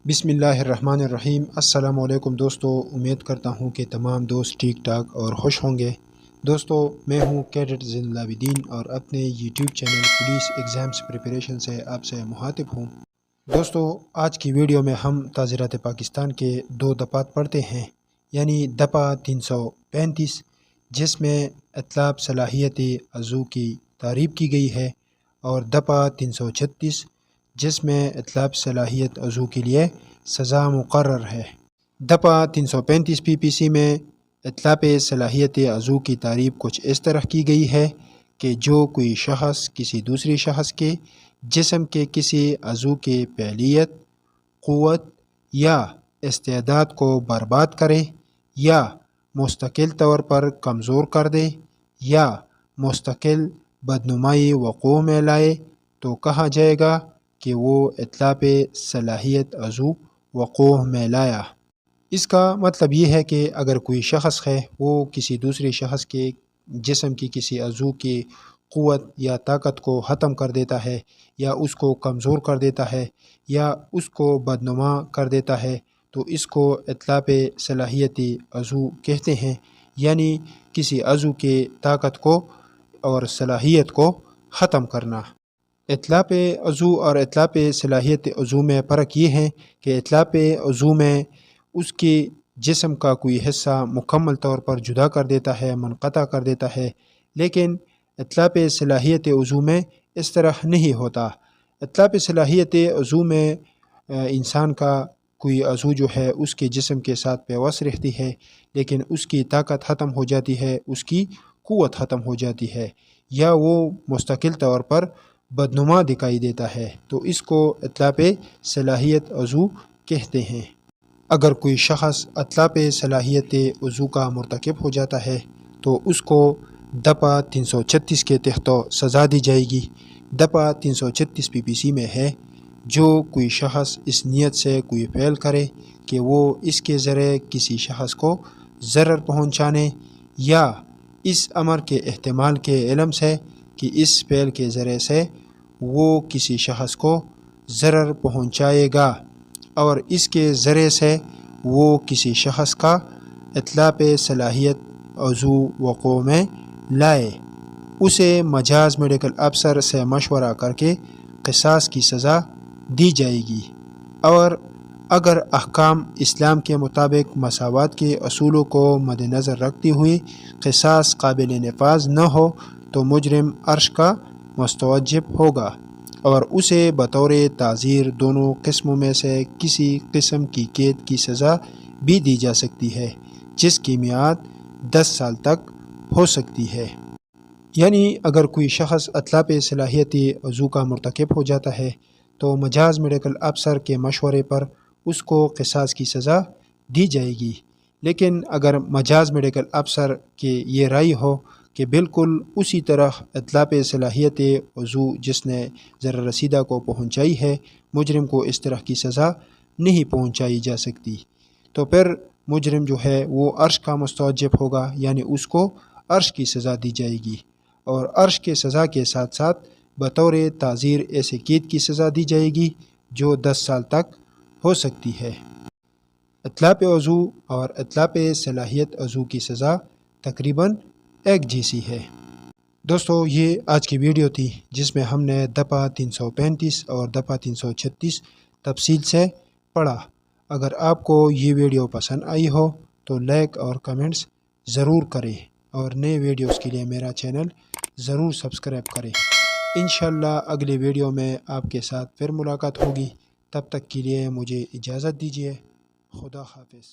بسم اللہ الرحمن الرحیم۔ السلام علیکم دوستو، امید کرتا ہوں کہ تمام دوست ٹھیک ٹھاک اور خوش ہوں گے۔ دوستو، میں ہوں کیڈٹ زین العابدین اور اپنے YouTube channel police exams preparation سے آپ سے مخاطب ہوں۔ دوستو، آج کی ویڈیو میں ہم تعزیرات پاکستان کے دو دفعات پڑھتے ہیں، یعنی دفعہ 335 جس میں اطلاق صلاحیت عضو کی تعریف کی گئی ہے، اور دفعہ 336 جس میں اطلاق صلاحیت عضو کے لیے سزا مقرر ہے۔ دفعہ 335 PPC میں اطلاق صلاحیت عضو کی تعریف کچھ اس طرح کی گئی ہے کہ جو کوئی شخص کسی دوسری شخص کے جسم کے کسی عضو کی فعلیت، قوت یا استعداد کو برباد کرے یا مستقل طور پر کمزور کر دے یا مستقل بدنمائی وقوع میں لائے تو کہا جائے گا کہ وہ اطلاق صلاحیت عضو وقوع میں لایا۔ اس کا مطلب یہ ہے کہ اگر کوئی شخص ہے وہ کسی دوسرے شخص کے جسم کی کسی عضو کی قوت یا طاقت کو ختم کر دیتا ہے یا اس کو کمزور کر دیتا ہے یا اس کو بدنما کر دیتا ہے تو اس کو اطلاق صلاحیت عضو کہتے ہیں، یعنی کسی عضو کی طاقت کو اور صلاحیت کو ختم کرنا۔ اطلاق عضو اور اطلاق صلاحیت عضو میں فرق یہ ہے کہ اطلاق عضو میں اس کے جسم کا کوئی حصہ مکمل طور پر جدا کر دیتا ہے، منقطع کر دیتا ہے، لیکن اطلاق صلاحیت عضو میں اس طرح نہیں ہوتا۔ اطلاق صلاحیت عضو میں انسان کا کوئی عضو جو ہے اس کے جسم کے ساتھ پیوست رہتی ہے، لیکن اس کی طاقت ختم ہو جاتی ہے، اس کی قوت ختم ہو جاتی ہے، یا وہ مستقل طور پر بدنما دکھائی دیتا ہے، تو اس کو اطلاق صلاحیت عضو کہتے ہیں۔ اگر کوئی شخص اطلاق صلاحیت عضو کا مرتکب ہو جاتا ہے تو اس کو دفعہ 336 کے تحت سزا دی جائے گی۔ دفعہ 336 PPC میں ہے جو کوئی شخص اس نیت سے کوئی فعل کرے کہ وہ اس کے ذریعے کسی شخص کو ضرر پہنچانے یا اس امر کے احتمال کے علم سے کہ اس فعل کے ذریعے سے وہ کسی شخص کو ضرر پہنچائے گا اور اس کے ذریعے سے وہ کسی شخص کا اطلاق صلاحیت عضو وقوع میں لائے، اسے مجاز میڈیکل افسر سے مشورہ کر کے قصاص کی سزا دی جائے گی۔ اور اگر احکام اسلام کے مطابق مساوات کے اصولوں کو مد نظر رکھتے ہوئے قصاص قابل نفاذ نہ ہو تو مجرم عرش کا مستوجب ہوگا اور اسے بطور تعزیر دونوں قسموں میں سے کسی قسم کی قید کی سزا بھی دی جا سکتی ہے، جس کی میعاد 10 سال تک ہو سکتی ہے۔ یعنی اگر کوئی شخص اطلاق صلاحیت عضو کا مرتکب ہو جاتا ہے تو مجاز میڈیکل افسر کے مشورے پر اس کو قصاص کی سزا دی جائے گی، لیکن اگر مجاز میڈیکل افسر کی یہ رائے ہو کہ بالکل اسی طرح اطلاق صلاحیت عضو جس نے ضرر رسیدہ کو پہنچائی ہے، مجرم کو اس طرح کی سزا نہیں پہنچائی جا سکتی، تو پھر مجرم جو ہے وہ عرش کا مستوجب ہوگا، یعنی اس کو عرش کی سزا دی جائے گی، اور عرش کے سزا کے ساتھ ساتھ بطور تعزیر ایسے قید کی سزا دی جائے گی جو 10 سال تک ہو سکتی ہے۔ اطلاق عضو اور اطلاق صلاحیت عضو کی سزا تقریباً ایک جیسی ہے۔ دوستو، یہ آج کی ویڈیو تھی جس میں ہم نے دفعہ 335 اور دفعہ 336 تفصیل سے پڑھا۔ اگر آپ کو یہ ویڈیو پسند آئی ہو تو لائک اور کمنٹس ضرور کریں اور نئے ویڈیوز کے لیے میرا چینل ضرور سبسکرائب کریں۔ انشاءاللہ اگلے ویڈیو میں آپ کے ساتھ پھر ملاقات ہوگی، تب تک کے لیے مجھے اجازت دیجیے۔ خدا حافظ۔